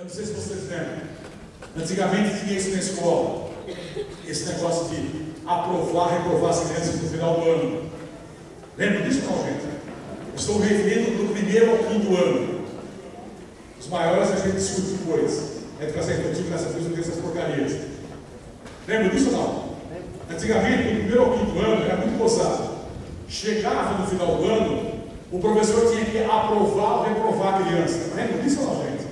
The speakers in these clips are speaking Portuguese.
Eu não sei se vocês lembram. Antigamente tinha isso na escola. Esse negócio de aprovar, reprovar as crianças no final do ano. Lembra disso não, gente? Eu estou me referindo do primeiro ao quinto ano. Os maiores a gente discute depois. A educação infantil, graças a Deus, não tem essas porcarias. Lembra disso ou não? Antigamente, do primeiro ao quinto ano, era muito gozado. Chegava no final do ano, o professor tinha que aprovar ou reprovar a criança. Lembra disso ou não, gente?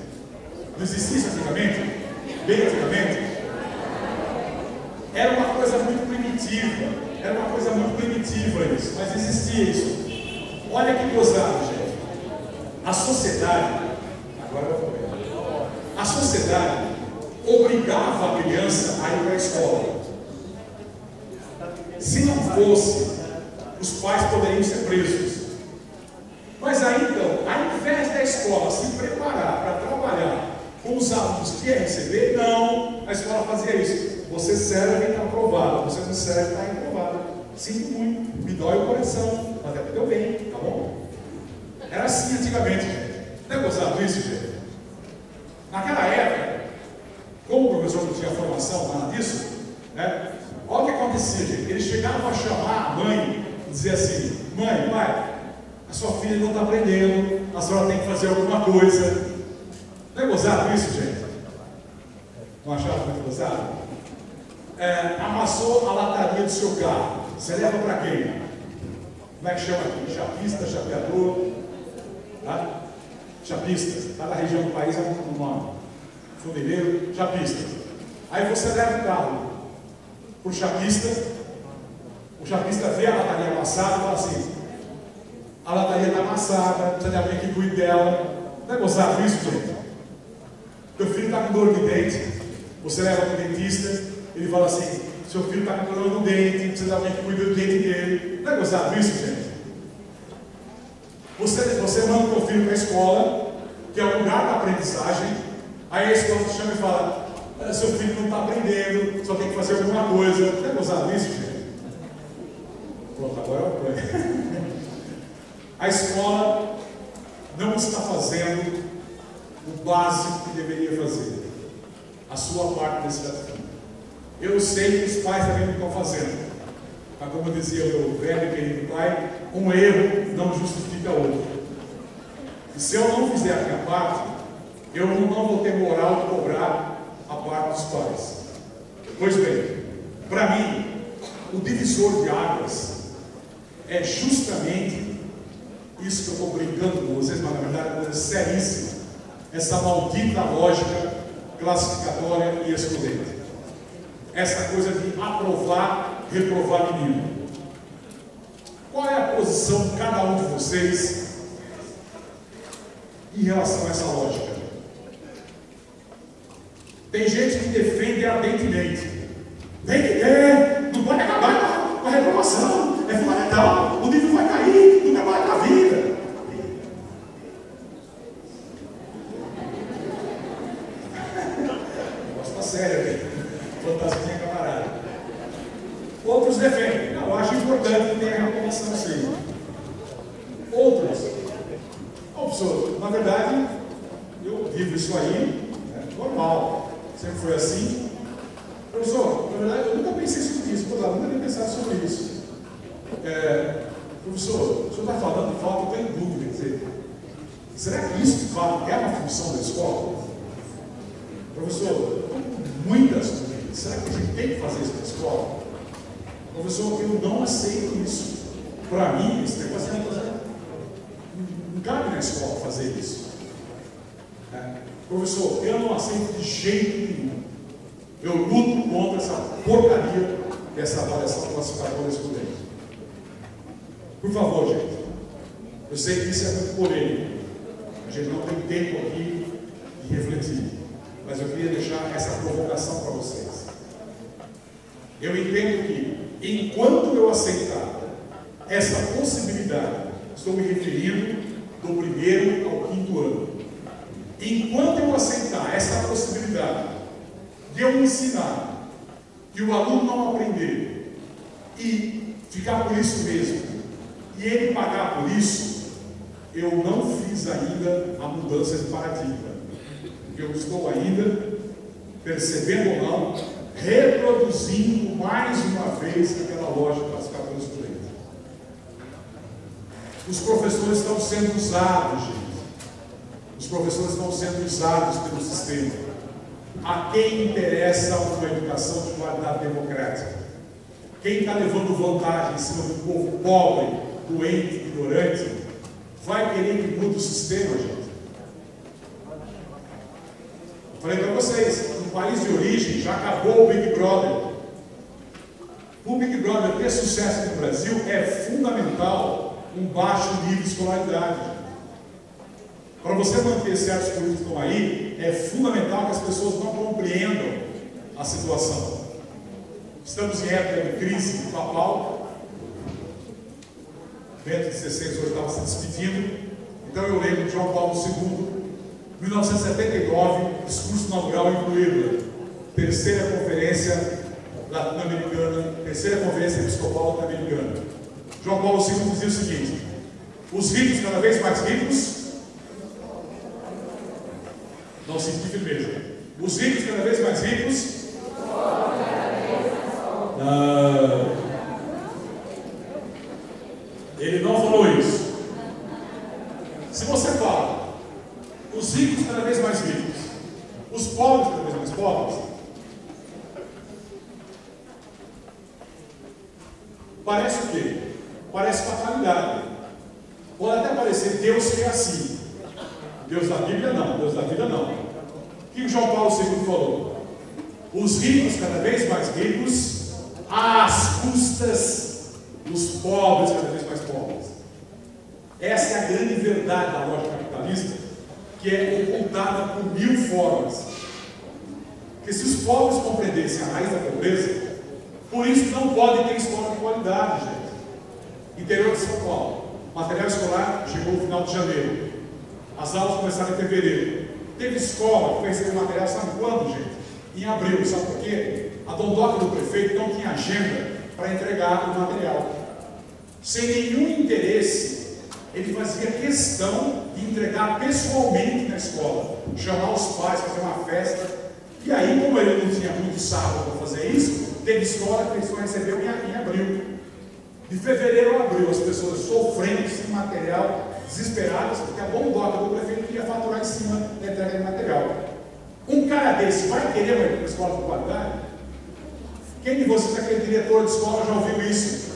Não existia isso antigamente? Bem antigamente? Era uma coisa muito primitiva. Era uma coisa muito primitiva isso, mas existia isso. Olha que gozado, gente. A sociedade, agora eu vou ver. A sociedade obrigava a criança a ir para a escola. Se não fosse, os pais poderiam ser presos. Mas aí então, ao invés da escola se preparar para trabalhar com os alunos que ia receber, não, a escola fazia isso. Você serve e está aprovado, você não serve e está reprovado. Sinto muito, me dói o coração, mas é porque eu bem, tá bom? Era assim antigamente, gente. Não é gozado isso, gente? Naquela época, como o professor não tinha formação, nada disso, né? Olha o que acontecia, gente. Eles chegavam a chamar a mãe e dizer assim: mãe, pai, a sua filha não está aprendendo, a senhora tem que fazer alguma coisa. Não é gozado isso, gente? Não acharam muito gozado? Amassou a lataria do seu carro. Você leva para quem? Como é que chama aqui? Chapista, chapeador? Tá? Chapista. Cada região do país é um nome. Fundileiro, chapista. Aí você leva o carro para o chapista. O chapista vê a lataria amassada e fala assim: a lataria está amassada, precisa de alguém que cuide dela. Não é gozado isso, gente? Teu filho está com dor de dente, você leva para o dentista, ele fala assim: seu filho está com dor no dente, precisa de alguém que cuide do dente dele. Não é gozado isso, gente? Você manda o teu filho para a escola, que é o lugar da aprendizagem, aí a escola te chama e fala: seu filho não está aprendendo, só tem que fazer alguma coisa. Não é gozado isso, gente? Pronto, agora eu A escola não está fazendo o básico que deveria fazer, a sua parte desse desafio. Eu sei que os pais também não estão fazendo, mas como dizia o meu velho e querido pai, um erro não justifica outro. E se eu não fizer a minha parte, eu não vou ter moral de cobrar a parte dos pais. Pois bem, para mim, o divisor de águas é justamente isso que eu estou brincando com vocês, mas na verdade é uma coisa seríssima. Essa maldita lógica classificatória e excludente. Essa coisa de aprovar, reprovar menino. Qual é a posição de cada um de vocês em relação a essa lógica? Tem gente que defende ardentemente. Tem que ter, não pode acabar com a reprovação, é fundamental, o nível vai cair, nunca mais na vida. Sério, fantasminha camarada. Outros defendem. Não, eu acho importante que tenha a reprovação sim. Outros, professor, na verdade, eu vivo isso aí, normal, sempre foi assim. Professor, na verdade, eu nunca pensei sobre isso, nunca tinha pensado sobre isso. Professor, o senhor está falando de falta, eu tenho dúvida, quer dizer, será que isso de fato é uma função da escola? Professor, muitas dúvidas. Será que a gente tem que fazer isso na escola? Professor, eu não aceito isso. Para mim, isso tem que fazer não cabe na escola fazer isso. Professor, eu não aceito de jeito nenhum. Eu luto contra essa porcaria que é essa avaliação classificadora excludente. Por favor, gente. Eu sei que isso é muito polêmico. A gente não tem tempo aqui de refletir. Mas eu queria deixar essa provocação para vocês. Eu entendo que, enquanto eu aceitar essa possibilidade, estou me referindo do primeiro ao quinto ano, enquanto eu aceitar essa possibilidade de eu ensinar e o aluno não aprender e ficar por isso mesmo, e ele pagar por isso, eu não fiz ainda a mudança de paradigma. porque eu estou ainda, percebendo ou não, reproduzindo mais uma vez aquela lógica das 14 por aí. Os professores estão sendo usados, gente. Os professores estão sendo usados pelo sistema. A quem interessa uma educação de qualidade democrática? Quem está levando vantagem em cima do povo pobre, doente, ignorante, vai querer que mude o sistema, gente. Falei para vocês, no país de origem já acabou o Big Brother. O Big Brother ter sucesso aqui no Brasil é fundamental um baixo nível de escolaridade. Para você manter certos políticos que estão aí, é fundamental que as pessoas não compreendam a situação. Estamos em época de crise papal. Bento XVI hoje estava se despedindo. Então eu lembro de João Paulo II, 1979, discurso inaugural em Coimbra, terceira conferência latino-americana, terceira conferência episcopal latino-americana. João Paulo II dizia o seguinte: os ricos cada vez mais ricos, não senti firmeza, os ricos cada vez mais ricos, ele não falou isso. Se você fala os ricos cada vez mais ricos, os pobres cada vez mais pobres, parece o quê? Parece fatalidade. Pode até parecer Deus que é assim. Deus da Bíblia não, Deus da vida não. O que o João Paulo II falou? Os ricos cada vez mais ricos, às custas dos pobres cada vez mais pobres. Essa é a grande verdade da lógica capitalista, que é ocultada por 1000 formas. Porque se os pobres compreendessem a raiz da pobreza, por isso não podem ter escola de qualidade, gente. Interior de São Paulo, material escolar chegou no final de janeiro. As aulas começaram em fevereiro. Teve escola que fez esse material, sabe quando, gente? Em abril, sabe por quê? A dondoca do prefeito não tinha agenda para entregar o material. Sem nenhum interesse, ele fazia questão de entregar pessoalmente na escola, chamar os pais, fazer uma festa. E aí, como ele não tinha muito sábado para fazer isso, teve escola que só recebeu em abril. De fevereiro a abril, as pessoas sofrendo sem material, desesperadas, porque a dondoca do prefeito ia faturar em cima da entrega de material. Um cara desse vai querer uma escola de qualidade? Quem de vocês, aquele diretor de escola, já ouviu isso?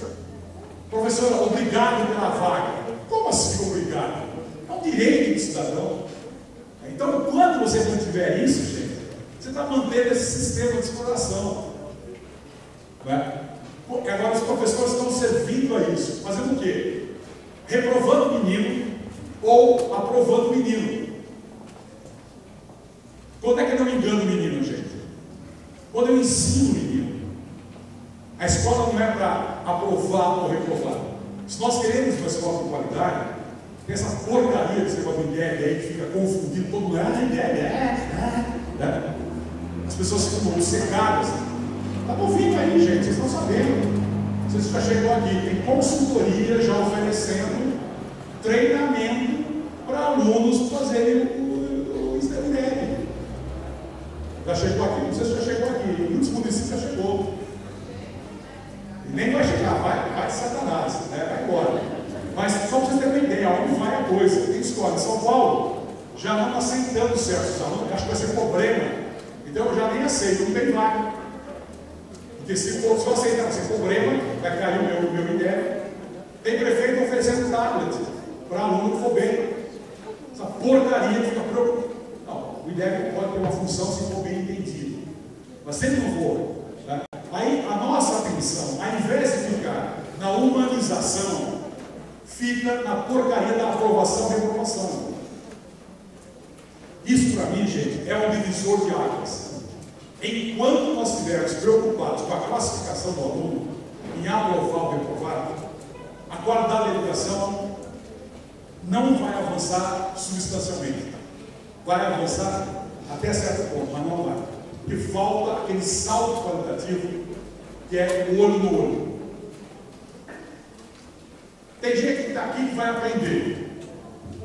Professor, obrigado pela vaga. Como assim obrigado? É um direito do cidadão. Então, quando você não tiver isso, gente, você está mantendo esse sistema de exploração. Não é? Porque agora os professores estão servindo a isso. Fazendo o quê? Reprovando o menino ou aprovando o menino. Quando é que eu não engano o menino, gente? Quando eu ensino o menino. A escola não é para aprovar ou reprovar. Se nós queremos uma escola de qualidade, tem essa porcaria de ser uma IDEB aí que fica confundindo todo mundo. As pessoas ficam obcecadas. Está ouvindo aí, gente, vocês estão sabendo. Vocês já chegou aqui, tem consultoria já oferecendo treinamento para alunos fazerem o IDEB. Já chegou aqui, não sei se já chegou aqui, muitos municípios já chegou. E nem vai chegar, vai de Satanás, né? Vai embora. Mas só para vocês terem uma ideia, onde vai a coisa? Tem escola em São Paulo, já não aceitando certos alunos, acho que vai ser problema. Então eu já nem aceito, não tem vaga. Porque se eu aceitar esse problema, vai cair o meu IDEB. Tem prefeito oferecendo tablet para aluno que for bem. Essa porcaria fica preocupada. Não, o IDEB pode ter uma função se for bem entendido. Mas se ele não for, né? Aí a nossa atenção, ao invés de ficar na humanização, fica na porcaria da aprovação e reprovação. Isso para mim, gente, é um divisor de águas. Enquanto nós estivermos preocupados com a classificação do aluno, em aprovar ou reprovar, a qualidade da educação não vai avançar substancialmente. Vai avançar até certo ponto, mas não vai. Porque falta aquele salto qualitativo que é o olho no olho. Tem gente que está aqui que vai aprender,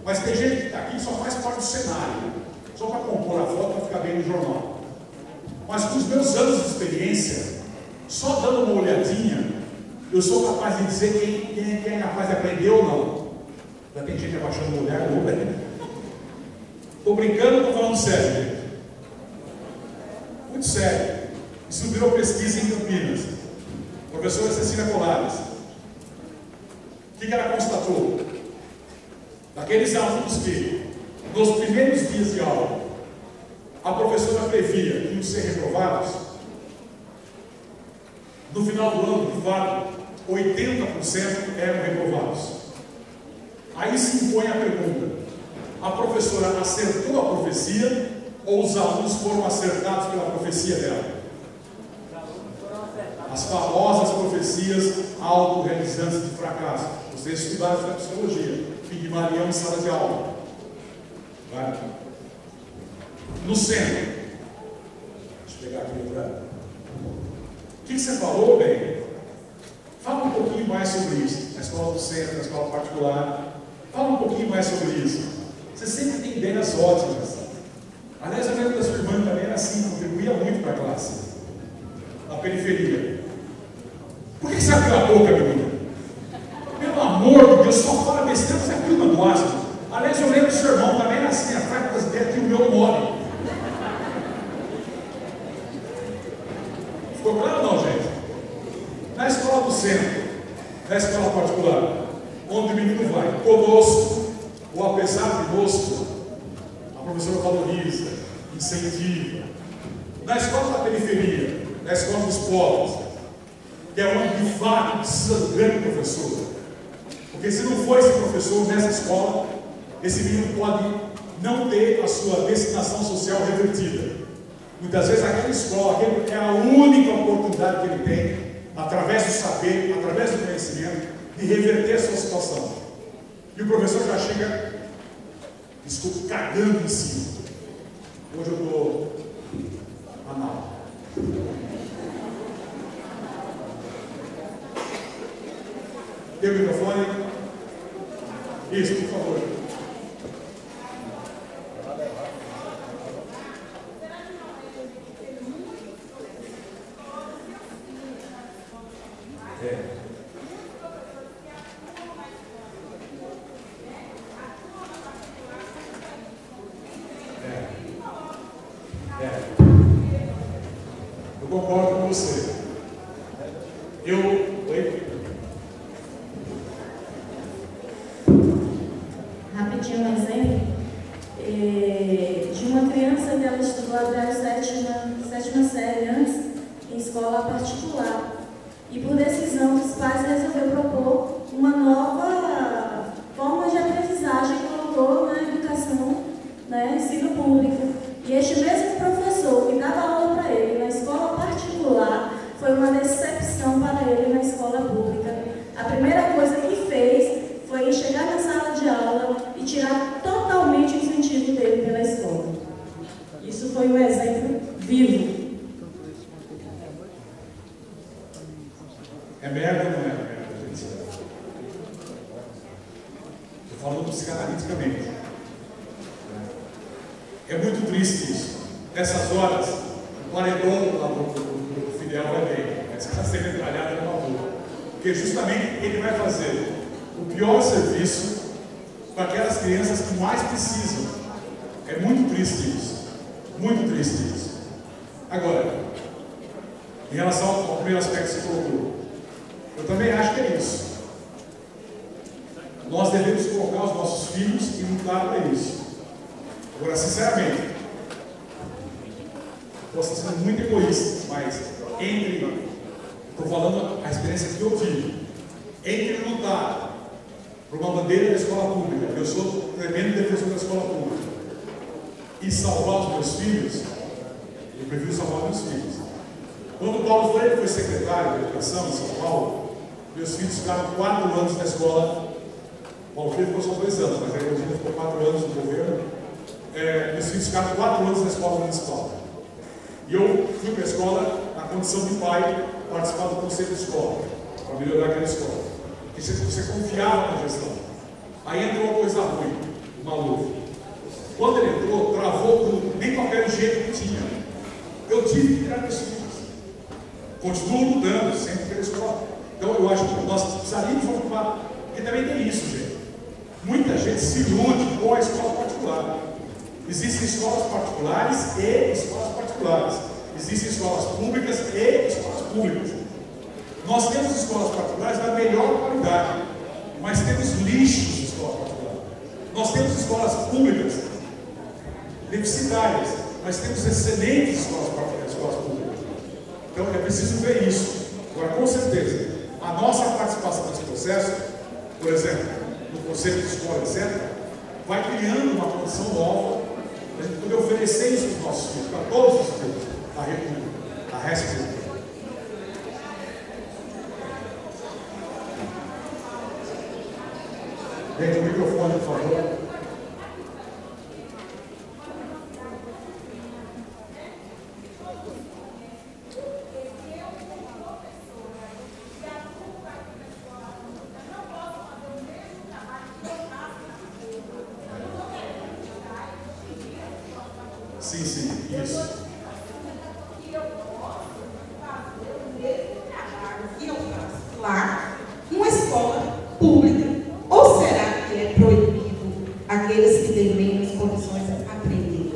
mas tem gente que está aqui que só faz parte do cenário. só para compor a foto para ficar bem no jornal. Mas com os meus anos de experiência, só dando uma olhadinha, eu sou capaz de dizer quem é capaz de aprender ou não. Já tem gente abaixando o olhar, eu vou aprender. Estou brincando, estou falando sério, gente. Muito sério. Isso virou pesquisa em Campinas. Professora Cecília Colares. O que ela constatou? Daqueles alunos que, nos primeiros dias de aula, a professora previa que iam ser reprovados, no final do ano, de fato, 80% eram reprovados. Aí se impõe a pergunta: a professora acertou a profecia ou os alunos foram acertados pela profecia dela? As famosas profecias autorrealizantes de fracasso. Vocês estudaram na psicologia, Pigmalião em sala de aula. Vai. No centro. Deixa eu pegar aqui outra. O que você falou, bem? Fala um pouquinho mais sobre isso. Na escola do centro, na escola particular. Fala um pouquinho mais sobre isso. Você sempre tem ideias ótimas. Aliás, eu lembro da sua irmã também era assim, contribuía muito para a classe. Na periferia. Por que você abriu a boca, menina? Pelo amor de Deus, só fala besteira, você é prima do ácido. Aliás, eu lembro do seu irmão também era assim, a fraca das ideias que o meu mole. Ficou claro ou não, gente? Na escola do centro, na escola particular, onde o menino vai conosco, ou apesar de nosco, a professora valoriza, incentiva. Na escola da periferia, na escola dos pobres, que é onde de fato precisa do grande professor. Porque se não for esse professor nessa escola, esse menino pode não ter a sua destinação social revertida. Muitas vezes aquela escola é a única oportunidade que ele tem, através do saber, através do conhecimento, de reverter a sua situação. E o professor já chega, estou cagando em cima. Hoje eu estou anal. Tem o microfone? Isso, por favor. Eu concordo com você. Rapidinho um exemplo de uma criança que ela estudou até a sétima série antes em escola particular. E por decisão dos pais resolveu propor uma nova forma de aprendizagem que colocou na educação, ensino público. E este mesmo professor que dava aula para ele na escola particular foi uma decepção para ele na escola pública. A primeira coisa que fez foi chegar na sala de aula e tirar totalmente o incentivo dele pela escola. Isso foi um exemplo vivo. É merda ou não é merda, gente? Estou falando psicanaliticamente. É muito triste isso. Nessas horas, o paredão lá do Fidel vai bem. Essa está sendo entralhada no favor. Porque justamente ele vai fazer o pior serviço para aquelas crianças que mais precisam. É muito triste isso. Muito triste isso. Agora, em relação ao primeiro aspecto que você colocou, eu também acho que é isso. Nós devemos colocar os nossos filhos e lutar para isso. Agora, sinceramente, posso estar sendo muito egoísta, mas estou falando a experiência que eu tive, entre lutar por uma bandeira da escola pública, eu sou tremendo defensor da escola pública, e salvar os meus filhos, eu prefiro salvar meus filhos. Quando o Paulo Freire foi secretário da Educação em São Paulo, meus filhos ficaram 4 anos na escola. Paulo Freire ficou só 2 anos, mas a Eugênia ficou 4 anos no governo. Meus filhos ficaram 4 anos na escola municipal. E eu fui para a escola na condição de pai, participar do conselho de escola, para melhorar aquela escola. Porque você confiava na gestão. Aí entrou uma coisa ruim, o Maluf. Quando ele entrou, travou tudo, nem papel higiênico tinha. Eu tive que tirar meus filhos. Continuo lutando, sempre pela escola. Então eu acho que nós precisaríamos ocupar, porque também tem isso, gente. Muita gente se ilude com a escola particular. Existem escolas particulares e escolas particulares. Existem escolas públicas e escolas públicas. Nós temos escolas particulares da melhor qualidade, mas temos lixos de escola particular. Nós temos escolas públicas deficitárias, mas temos excelentes escolas particulares, escolas públicas. Então é preciso ver isso. Agora, com certeza, a nossa participação nesse processo, por exemplo, no conceito de escola, etc., vai criando uma condição nova para a gente poder oferecer isso para os nossos filhos, para todos os filhos da República, da República. Gente, o microfone, por favor. Sim, sim, isso. E eu posso fazer o mesmo trabalho que eu faço lá, numa escola pública, ou será que é proibido aqueles que têm menos condições aprender?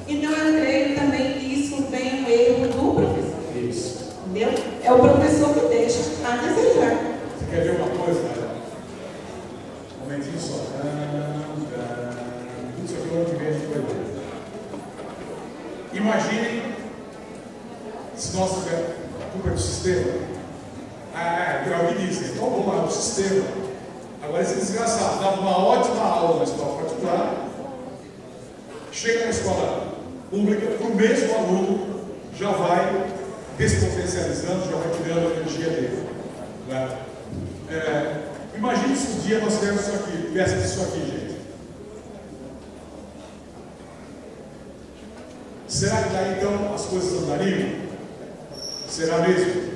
Então eu creio também que isso vem um erro do professor. Isso. Entendeu? É o professor que deixa a desejar. Você quer ver uma coisa, né? Um momentinho só. Tudo isso aqui onde vem a gente vai ver. Imaginem se nós tivermos a culpa do sistema. Alguém diz, então vamos lá, o sistema. Agora esse desgraçado dava uma ótima aula na escola particular, chega na escola pública, para o mesmo aluno já vai despotencializando, já vai tirando a energia dele. Né? Imagine se um dia nós tivermos isso aqui, tivéssemos isso aqui, gente. Será que daí então as coisas andariam? Será mesmo?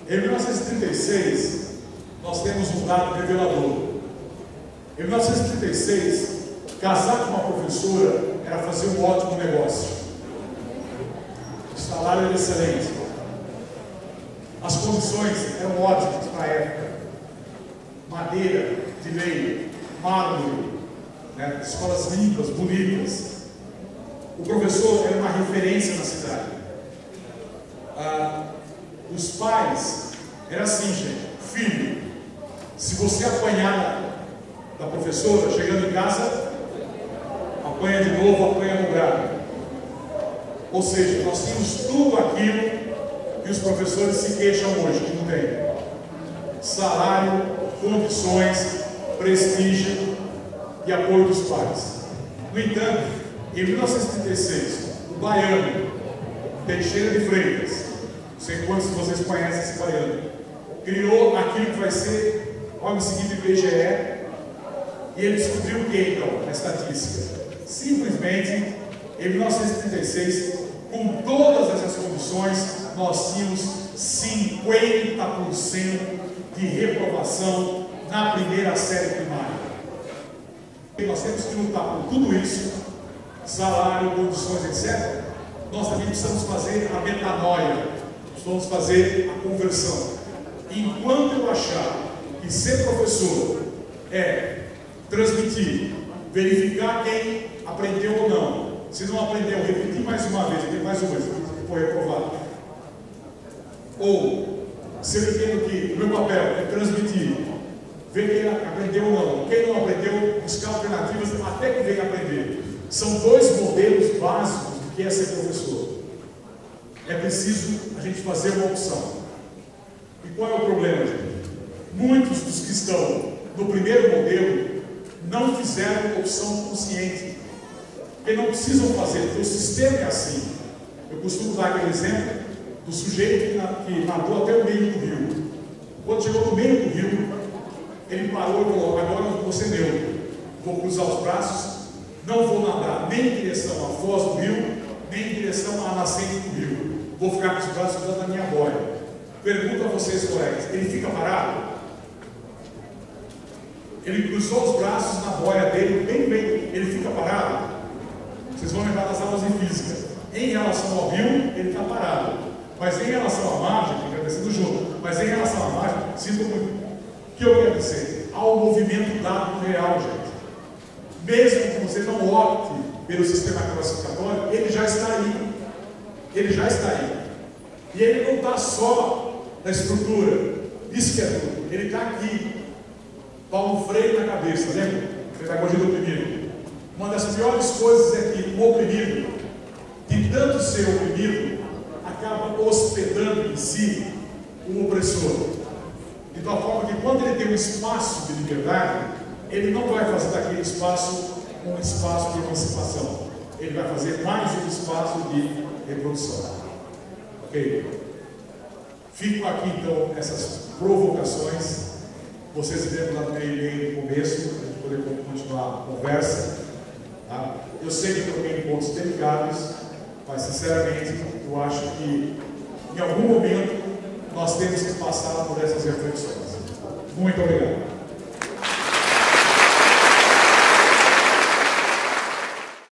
Em 1936, nós temos um dado revelador. Em 1936, casar com uma professora era fazer um ótimo negócio. O salário era excelente. As condições eram ótimas para a época. Madeira de lei, mármore, né? Escolas limpas, bonitas. O professor era uma referência na cidade. Os pais, era assim, gente, filho, se você apanhar da professora, chegando em casa, apanha de novo, apanha no grado. Ou seja, nós tínhamos tudo aquilo que os professores se queixam hoje, que não tem. Salário, condições, prestígio e apoio dos pais. No entanto, em 1936, o baiano, Teixeira de Freitas, não sei quantos de vocês conhecem esse baiano, criou aquilo que vai ser, logo em seguida, o IBGE, e ele descobriu o que, então, na estatística? Simplesmente, em 1936, com todas essas condições, nós tínhamos 50% de reprovação na primeira série primária. E nós temos que lutar por tudo isso, salário, condições, etc. Nós também precisamos fazer a metanoia, precisamos fazer a conversão. Enquanto eu achar que ser professor é transmitir, verificar quem aprendeu ou não, se não aprendeu, repetir mais uma vez, foi reprovado. Ou, se eu entendo que o meu papel é transmitir, ver quem aprendeu ou não, quem não aprendeu, buscar alternativas até que venha aprender. São dois modelos básicos do que é ser professor. É preciso a gente fazer uma opção. E qual é o problema, gente? Muitos dos que estão no primeiro modelo não fizeram opção consciente. Porque não precisam fazer, porque o sistema é assim. Eu costumo dar aquele exemplo do sujeito que nadou até o meio do rio. Quando chegou no meio do rio, ele parou e falou: agora eu vou ser neutro. Vou cruzar os braços, não vou nadar nem em direção à foz do rio, nem em direção à nascente do rio. Vou ficar com os braços dentro da minha boia. Pergunto a vocês, colegas, ele fica parado? Ele cruzou os braços na boia dele, bem ele fica parado. Vocês vão lembrar das aulas de física. Em relação ao rio, ele está parado. Mas em relação à margem, fica descendo junto. Mas em relação à margem, sinto muito. O que eu quero dizer? Há um movimento dado real, gente. Mesmo que você não opte pelo sistema classificatório, ele já está aí. Ele já está aí. E ele não está só na estrutura. Isso que é tudo. Ele está aqui. Paulo Freire na cabeça, lembra? Pedagogia do oprimido. Uma das piores coisas é que o oprimido, de tanto ser oprimido, acaba hospedando em si o opressor. De tal forma que quando ele tem um espaço de liberdade, ele não vai fazer daquele espaço um espaço de emancipação. Ele vai fazer mais um espaço de reprodução. Ok? Ficam aqui então essas provocações. Vocês lembram lá no meio no começo, para a gente poder continuar a conversa. Tá? Eu sei que eu tenho pontos delicados, mas sinceramente eu acho que em algum momento nós temos que passar por essas reflexões. Muito obrigado.